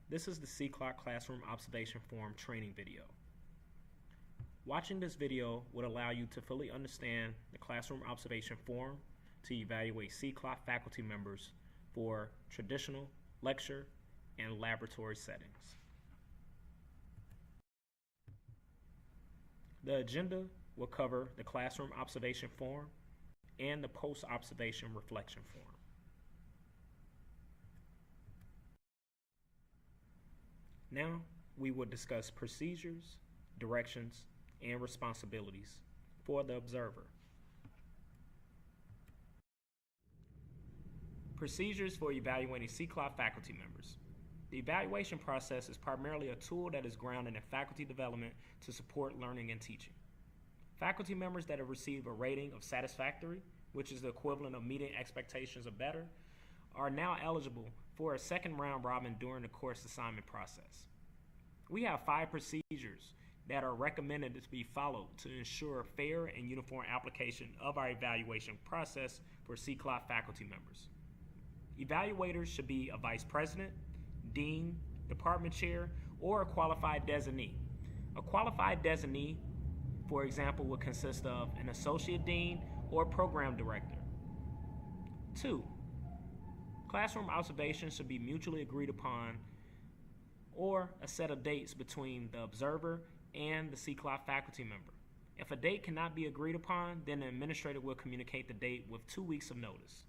This is the C-Clock Classroom Observation Form training video. Watching this video would allow you to fully understand the Classroom Observation Form to evaluate C-Clock faculty members for traditional, lecture, and laboratory settings. The agenda will cover the Classroom Observation Form and the Post-Observation Reflection Form. Now, we will discuss procedures, directions, and responsibilities for the observer. Procedures for evaluating C-Clock faculty members. The evaluation process is primarily a tool that is grounded in faculty development to support learning and teaching. Faculty members that have received a rating of satisfactory, which is the equivalent of meeting expectations or better, are now eligible for a second round robin during the course assignment process. We have 5 procedures that are recommended to be followed to ensure fair and uniform application of our evaluation process for C-Clock faculty members. Evaluators should be a vice president, dean, department chair, or a qualified designee. A qualified designee, for example, would consist of an associate dean or program director. 2, classroom observations should be mutually agreed upon or a set of dates between the observer and the C-Clock faculty member. If a date cannot be agreed upon, then the administrator will communicate the date with 2 weeks of notice.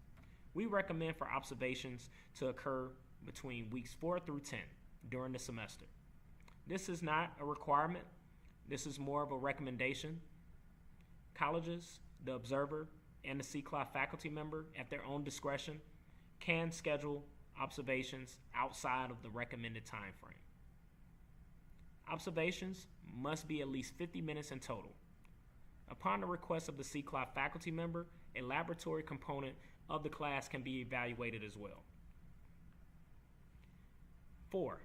We recommend for observations to occur between weeks 4 through 10 during the semester. This is not a requirement. This is more of a recommendation. Colleges, the observer, and the C-Clock faculty member, at their own discretion, can schedule observations outside of the recommended time frame. Observations must be at least 50 minutes in total. Upon the request of the C-Clock faculty member, a laboratory component of the class can be evaluated as well. 4,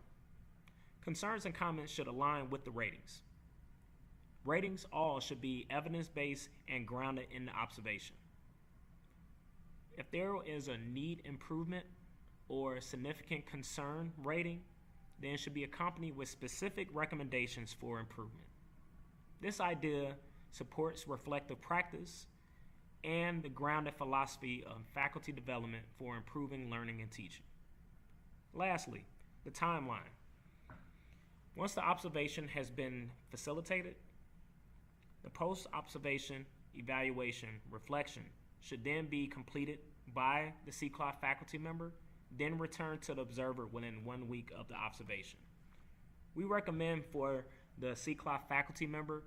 concerns and comments should align with the ratings. Ratings all should be evidence-based and grounded in the observation. If there is a need improvement or significant concern rating, then it should be accompanied with specific recommendations for improvement. This idea supports reflective practice and the grounded philosophy of faculty development for improving learning and teaching. Lastly, the timeline. Once the observation has been facilitated, the post-observation evaluation reflection should then be completed by the C-Clock faculty member, then return to the observer within 1 week of the observation. We recommend for the C-Clock faculty member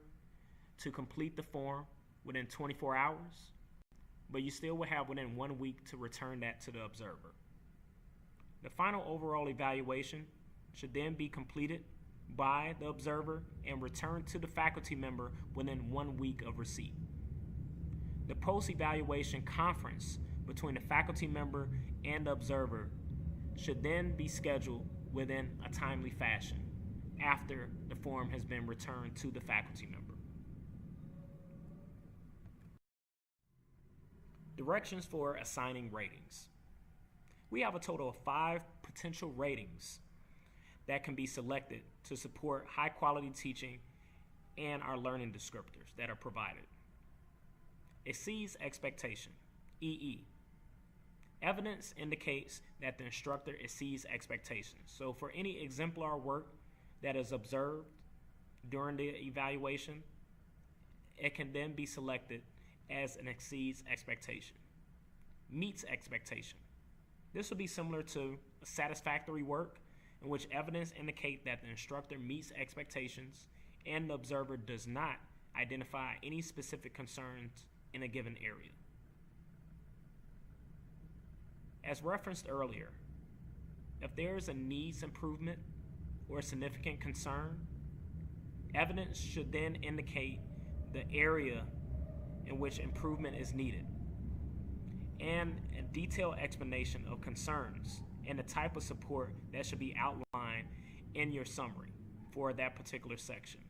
to complete the form within 24 hours, but you still will have within 1 week to return that to the observer. The final overall evaluation should then be completed by the observer and returned to the faculty member within 1 week of receipt. The post-evaluation conference between the faculty member and the observer should then be scheduled within a timely fashion after the form has been returned to the faculty member. Directions for assigning ratings. We have a total of 5 potential ratings that can be selected to support high quality teaching and our learning descriptors that are provided. Exceeds expectation, EE. Evidence indicates that the instructor exceeds expectations. So for any exemplar work that is observed during the evaluation, it can then be selected as an exceeds expectation. Meets expectation. This would be similar to satisfactory work in which evidence indicate that the instructor meets expectations and the observer does not identify any specific concerns in a given area. As referenced earlier, if there is a needs improvement or a significant concern, evidence should then indicate the area in which improvement is needed and a detailed explanation of concerns and the type of support that should be outlined in your summary for that particular section.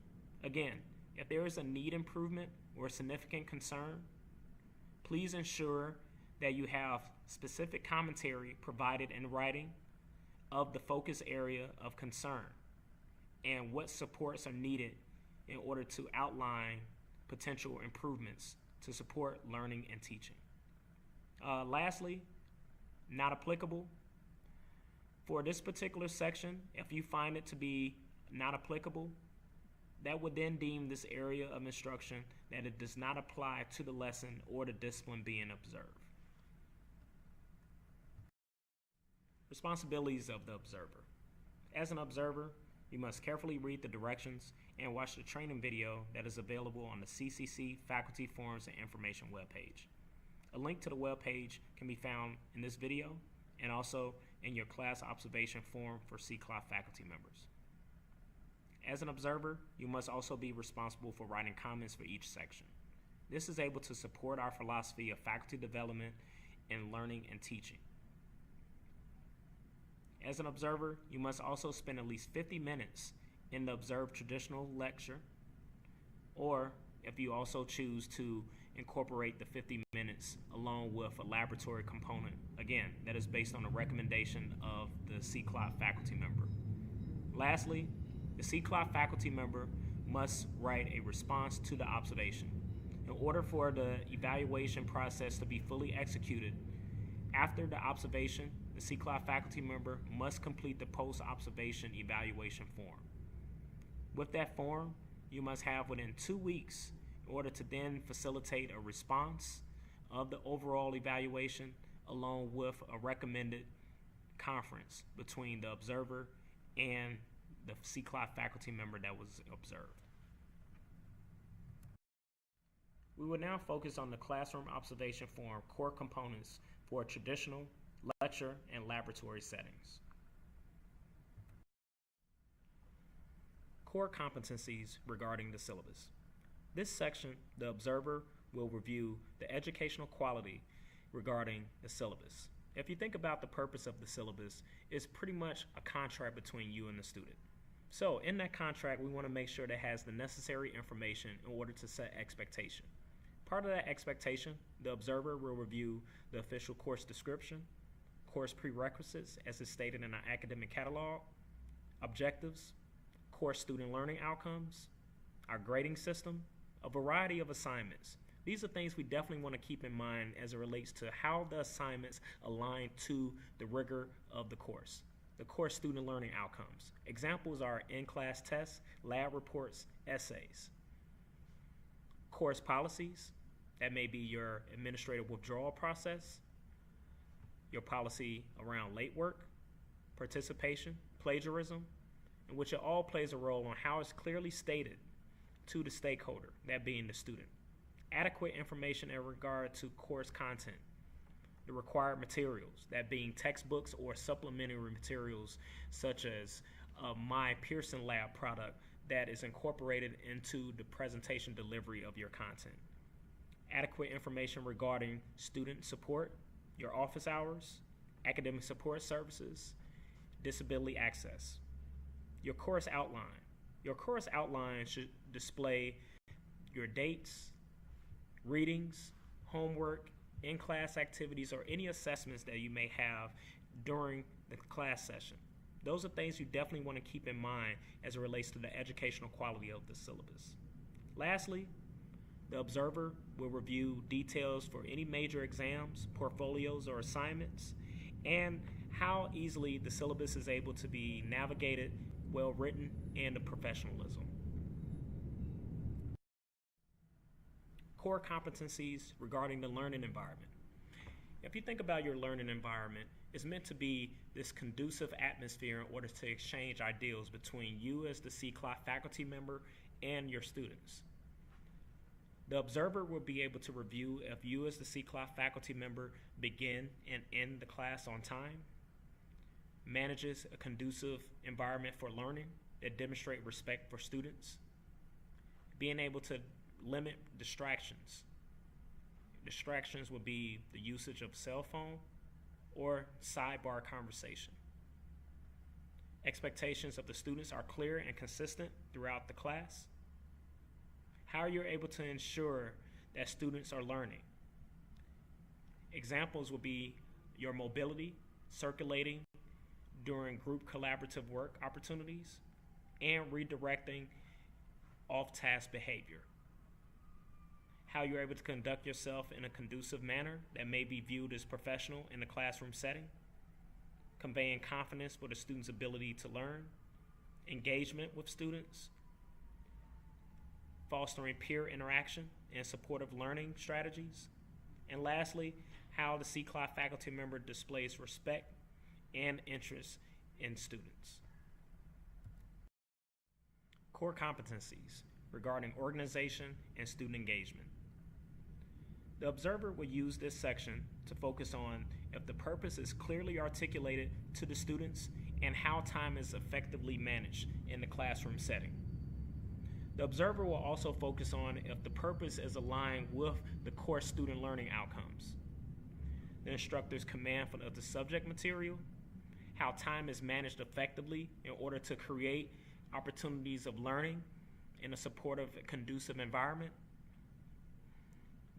Again, if there is a need improvement or a significant concern, please ensure that you have specific commentary provided in writing of the focus area of concern and what supports are needed in order to outline potential improvements to support learning and teaching. Lastly, not applicable. For this particular section, if you find it to be not applicable, that would then deem this area of instruction that it does not apply to the lesson or the discipline being observed. Responsibilities of the observer. As an observer, you must carefully read the directions and watch the training video that is available on the CCC Faculty Forums and Information webpage. A link to the webpage can be found in this video and also in your class observation form for CCLA faculty members. As an observer, you must also be responsible for writing comments for each section. This is able to support our philosophy of faculty development in learning and teaching. As an observer, you must also spend at least 50 minutes in the observed traditional lecture, or if you also choose to incorporate the 50 minutes along with a laboratory component, again, that is based on a recommendation of the CCLA faculty member. Lastly, the CCLA faculty member must write a response to the observation. In order for the evaluation process to be fully executed, after the observation, the CCLA faculty member must complete the post-observation evaluation form. With that form, you must have within 2 weeks in order to then facilitate a response of the overall evaluation along with a recommended conference between the observer and the CCLA faculty member that was observed. We will now focus on the classroom observation form core components for traditional lecture and laboratory settings. Core competencies regarding the syllabus. This section, the observer will review the educational quality regarding the syllabus. If you think about the purpose of the syllabus, it's pretty much a contract between you and the student. So in that contract, we want to make sure that it has the necessary information in order to set expectation. Part of that expectation, the observer will review the official course description, course prerequisites as is stated in our academic catalog, objectives, course student learning outcomes, our grading system, a variety of assignments. These are things we definitely want to keep in mind as it relates to how the assignments align to the rigor of the course. The course student learning outcomes. Examples are in-class tests, lab reports, essays. Course policies, that may be your administrative withdrawal process, your policy around late work, participation, plagiarism, in which it all plays a role on how it's clearly stated to the stakeholder, that being the student. Adequate information in regard to course content, the required materials, that being textbooks or supplementary materials such as a My Pearson Lab product that is incorporated into the presentation delivery of your content. Adequate information regarding student support, your office hours, academic support services, disability access. Your course outline. Your course outline should display your dates, readings, homework, in-class activities, or any assessments that you may have during the class session. Those are things you definitely want to keep in mind as it relates to the educational quality of the syllabus. Lastly, the observer will review details for any major exams, portfolios, or assignments, and how easily the syllabus is able to be navigated, well written, and the professionalism. Core competencies regarding the learning environment. If you think about your learning environment, it's meant to be this conducive atmosphere in order to exchange ideals between you as the CCLA faculty member and your students. The observer will be able to review if you as the CCLA faculty member begin and end the class on time, manages a conducive environment for learning that demonstrate respect for students, being able to limit distractions. Distractions would be the usage of cell phone or sidebar conversation. Expectations of the students are clear and consistent throughout the class. How you're able to ensure that students are learning. Examples would be your mobility, circulating during group collaborative work opportunities, and redirecting off-task behavior. How you're able to conduct yourself in a conducive manner that may be viewed as professional in the classroom setting, conveying confidence for the student's ability to learn, engagement with students, fostering peer interaction and supportive learning strategies, and lastly, how the CCLI faculty member displays respect and interest in students. Core competencies regarding organization and student engagement. The observer will use this section to focus on if the purpose is clearly articulated to the students and how time is effectively managed in the classroom setting. The observer will also focus on if the purpose is aligned with the core student learning outcomes. The instructor's command of the subject material, how time is managed effectively in order to create opportunities of learning in a supportive, conducive environment.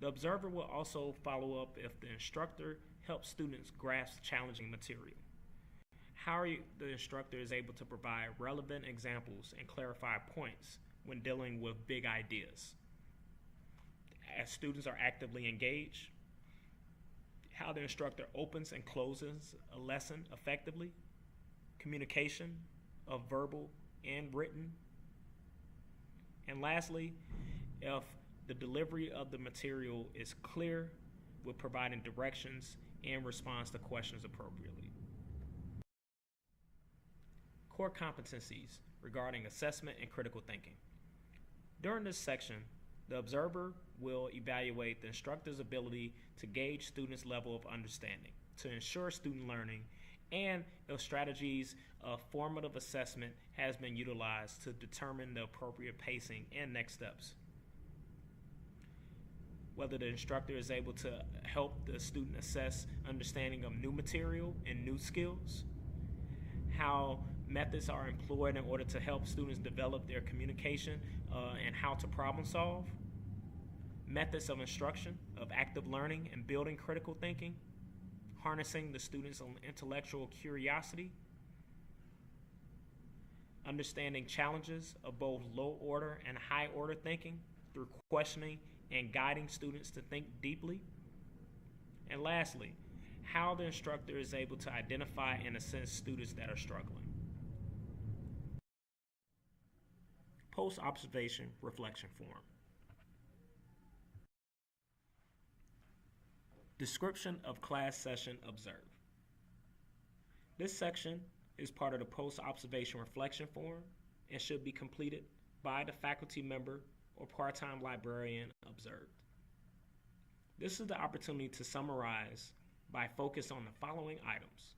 The observer will also follow up if the instructor helps students grasp challenging material. How the instructor is able to provide relevant examples and clarify points when dealing with big ideas. As students are actively engaged, how the instructor opens and closes a lesson effectively, communication of verbal and written, and lastly, if the delivery of the material is clear with providing directions and response to questions appropriately. Core competencies regarding assessment and critical thinking. During this section, the observer will evaluate the instructor's ability to gauge students' level of understanding, to ensure student learning, and if strategies of formative assessment has been utilized to determine the appropriate pacing and next steps. Whether the instructor is able to help the student assess understanding of new material and new skills, how methods are employed in order to help students develop their communication and how to problem solve, methods of instruction, of active learning and building critical thinking, harnessing the students' intellectual curiosity, understanding challenges of both low order and high order thinking through questioning and guiding students to think deeply, and lastly, how the instructor is able to identify and assess students that are struggling. Post-observation reflection form. Description of class session observed. This section is part of the post-observation reflection form and should be completed by the faculty member or part-time librarian observed. This is the opportunity to summarize by focus on the following items: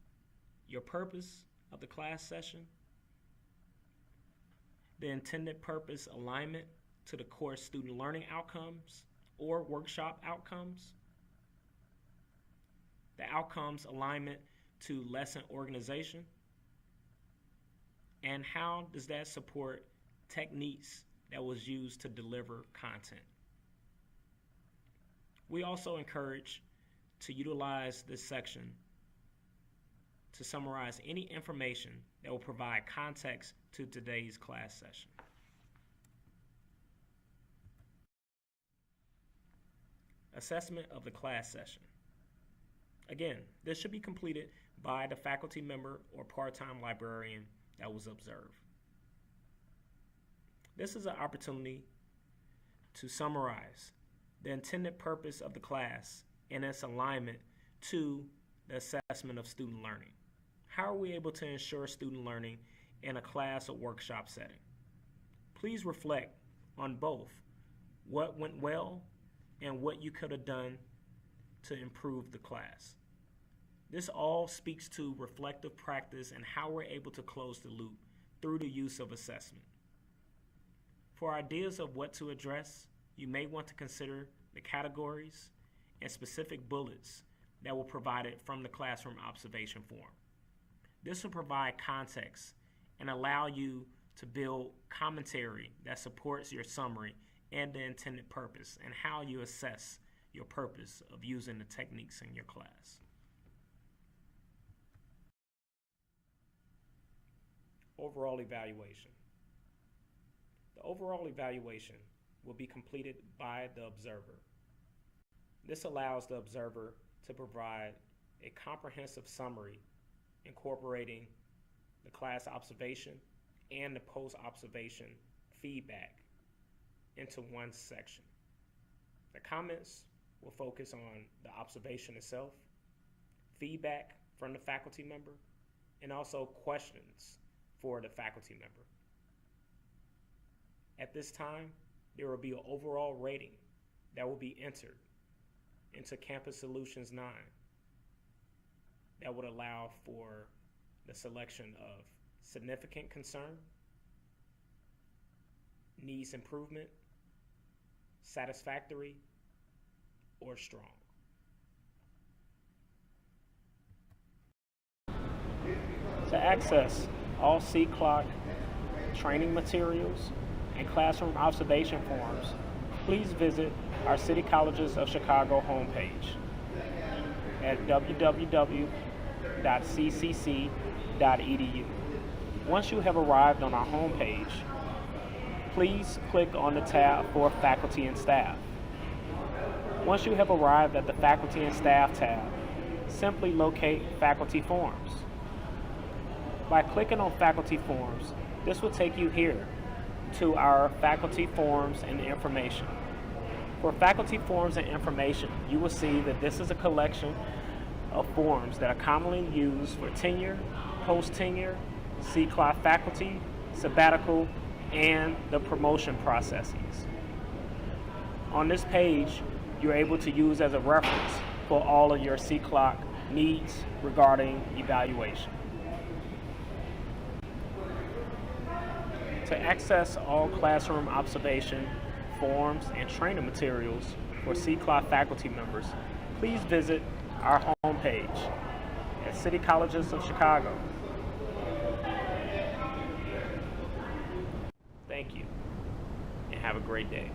your purpose of the class session, the intended purpose alignment to the course student learning outcomes or workshop outcomes, the outcomes alignment to lesson organization, and how does that support techniques that was used to deliver content. We also encourage to utilize this section to summarize any information that will provide context to today's class session. Assessment of the class session. Again, this should be completed by the faculty member or part-time librarian that was observed. This is an opportunity to summarize the intended purpose of the class and its alignment to the assessment of student learning. How are we able to ensure student learning in a class or workshop setting? Please reflect on both what went well and what you could have done to improve the class. This all speaks to reflective practice and how we're able to close the loop through the use of assessment. For ideas of what to address, you may want to consider the categories and specific bullets that were provided from the classroom observation form. This will provide context and allow you to build commentary that supports your summary and the intended purpose and how you assess your purpose of using the techniques in your class. overall evaluation. The overall evaluation will be completed by the observer. This allows the observer to provide a comprehensive summary incorporating the class observation and the post-observation feedback into one section. The comments will focus on the observation itself, feedback from the faculty member, and also questions for the faculty member. At this time, there will be an overall rating that will be entered into Campus Solutions 9 that would allow for the selection of significant concern, needs improvement, satisfactory, or strong. To access all CCLOC training materials and classroom observation forms, please visit our City Colleges of Chicago homepage at www.ccc.edu. Once you have arrived on our homepage, please click on the tab for Faculty and Staff. Once you have arrived at the Faculty and Staff tab, simply locate Faculty Forms. By clicking on Faculty Forms, this will take you here to our Faculty Forms and Information. For Faculty Forms and Information, you will see that this is a collection of forms that are commonly used for tenure, post-tenure, CCLOC faculty, sabbatical, and the promotion processes. On this page, you're able to use as a reference for all of your CCLOC needs regarding evaluation. To access all classroom observation, forms, and training materials for CCLOC faculty members, please visit our homepage at City Colleges of Chicago. Thank you, and have a great day.